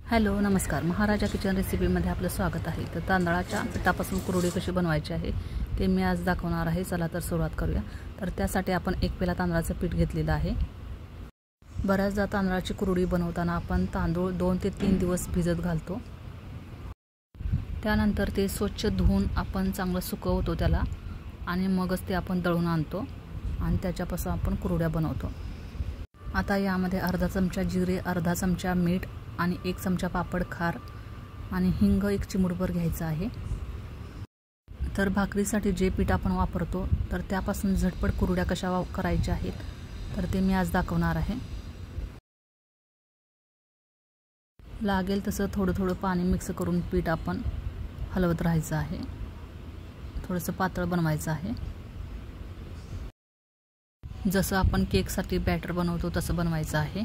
Hello नमस्कार, महाराजा kitchen रेसिपीमध्ये आपलं स्वागत आहे। तर तांदळाच्या पिठापासून कुरडई कशी बनवायची आहे ते मी आज दाखवणार आहे। चला तर सुरुवात करूया। तर त्यासाठी आपण 1 पेला तांदळाचं पीठ घेतलेलं आहे। बऱ्याचदा तांदळाची कुरडई बनवताना आपण तांदूळ 2 ते 3 दिवस भिजत घालतो। त्यानंतर ते स्वच्छ धुवून आपण चांगलं सुकवतो त्याला आणि मगच ते आपण दळून आणतो आणि त्याच्यापासून आपण कुरड्या बनवतो। आता यामध्ये अर्धा चमचा जिरे, अर्धा चमचा मीठ आणि 1 चमचा पापड खार आणि हिंग 1 चिमूटभर घ्यायचा आहे। तर भाकरीसाठी जे पीठ आपण वापरतो तर त्यापासून झटपट कुरड्या कशा करायच्या आहेत तर ते मी आज दाखवणार आहे। लागेल तसं थोडं पाणी मिक्स करून पीठ आपण हलवत राहायचं आहे। थोडंसं पातळ बनवायचं आहे। जसं आपण केकसाठी बॅटर बनवतो तसं बनवायचं आहे।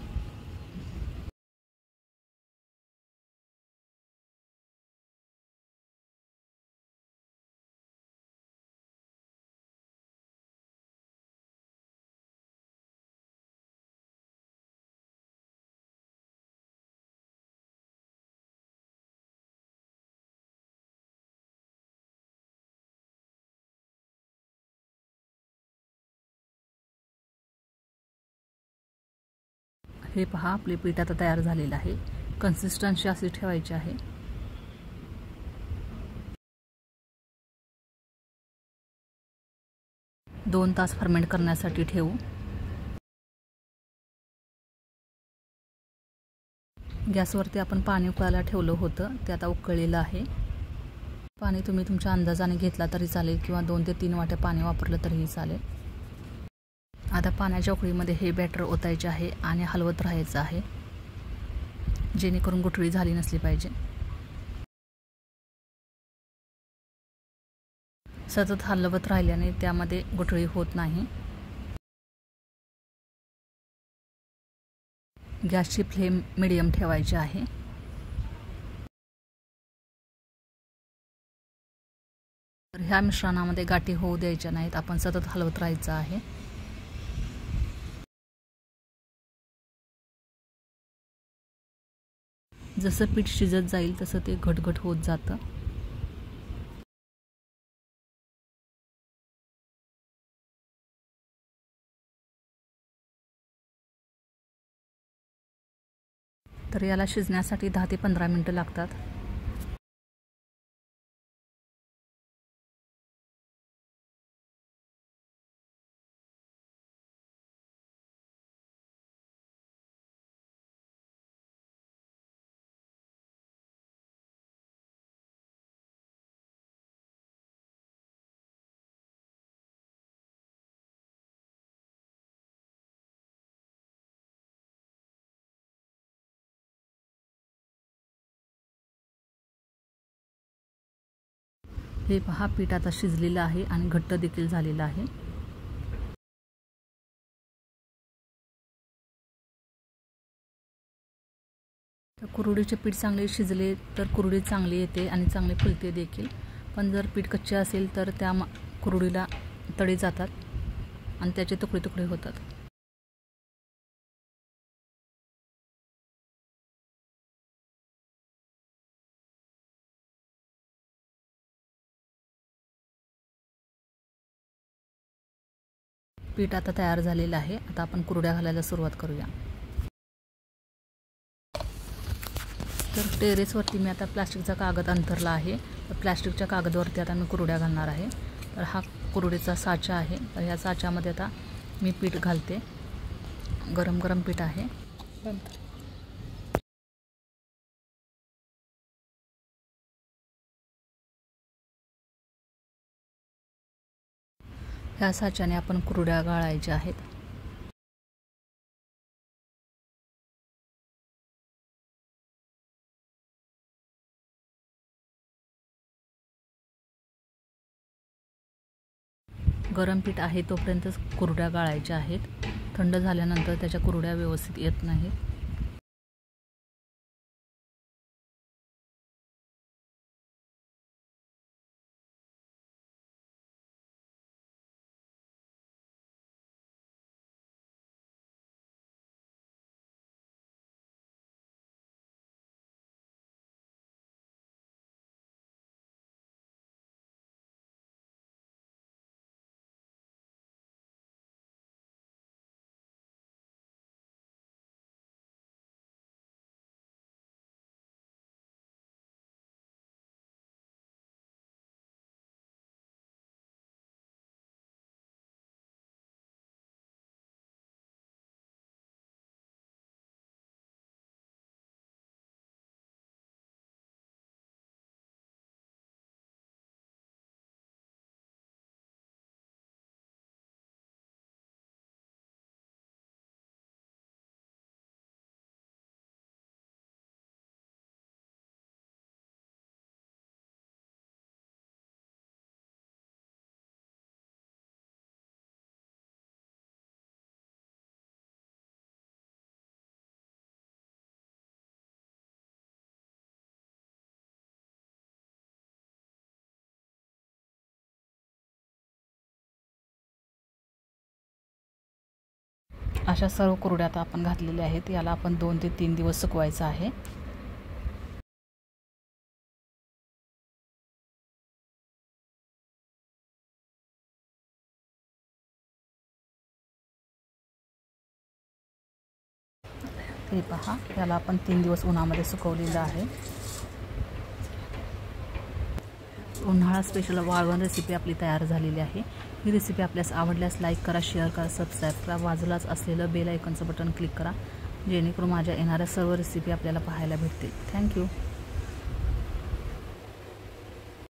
हे पहा, आपले पीठ आता तयार झालेलं आहे। कन्सिस्टन्सी अशी ठेवायची आहे। दोन तास फर्मेंट करण्यासाठी ठेवू। गॅसवरती आपण पाणी उकळायला ठेवलं होतं, ते आता उकळलेलं आहे। पाणी तुम्ही तुमच्या अंदाजाने घेतला तरी चालेल किंवा 2 ते 3 वाट्या पाणी वापरलं तरीही चालेल। आता पाण्याच्या उकळीमध्ये हे बॅटर ओतायचे आहे आणि हलवत राहायचं आहे, जेणेकरून गुठळी झाली नसली पाहिजे। सतत हलवत राहिल्याने त्यामध्ये गुठळी होत नाही। गॅसची फ्लेम मीडियम ठेवायची आहे। तर ह्या मिश्रणामध्ये गाठी होऊ द्यायच्या नाहीत, आपण सतत हलवत राहायचं आहे। जसं पीठ शिजत जाईल तसं ते घटघट होत जातं। तर याला शिजण्यासाठी 10 ते 15 मिनिटं लागतात। हे पहा, पीठ आता शिजलेलं आहे आणि घट्ट देखील झालेलं आहे। तर कुरडीचे पीठ चांगले शिजले तर कुरडी चांगली येते आणि चांगली फुलते देखील। पण जर पीठ कच्चे असेल तर त्या कुरडीला तडे जातात आणि त्याचे तुकडे तुकडे होतात। पीठ आता तयार झालेलं आहे। आता आपण कुरड्या घालायला सुरुवात करूया। तर टेरेसवरती मी आता प्लास्टिकचा कागद अंथरला आहे। तर प्लास्टिकच्या कागदावरती आता मी कुरड्या घालणार आहे। तर हा कुरडीचा साचा आहे। तर ह्या साच्यामध्ये आता मी पीठ घालते। गरम पीठ आहे। ह्या साच्याने आपण कुरड्या गाळायच्या आहेत। गरम पीठ आहे तोपर्यंत कुरड्या गाळायच्या आहेत। थंड झाल्यानंतर त्याच्या कुरड्या व्यवस्थित येत नाहीत। अशा सर्व कुरड्या आता आपण घातलेल्या आहेत. याला आपण 2 ते 3 दिवस सुकवायचं आहे. हे पहा, याला आपण 3 दिवस उन्हामध्ये सुकवलेलं आहे. उन्हाळा स्पेशल वाळवण रेसिपी आपली तयार झालेली आहे. ही रेसिपी आपल्यास आवडल्यास लाईक करा, शेअर करा, सबस्क्राईब करा. बाजूलाच असलेलं बेल आयकॉनचं बटन क्लिक करा, जेणेकरून माझ्या येणाऱ्या सर्व रेसिपी आपल्याला पाहायला भेटतील. थँक्यू.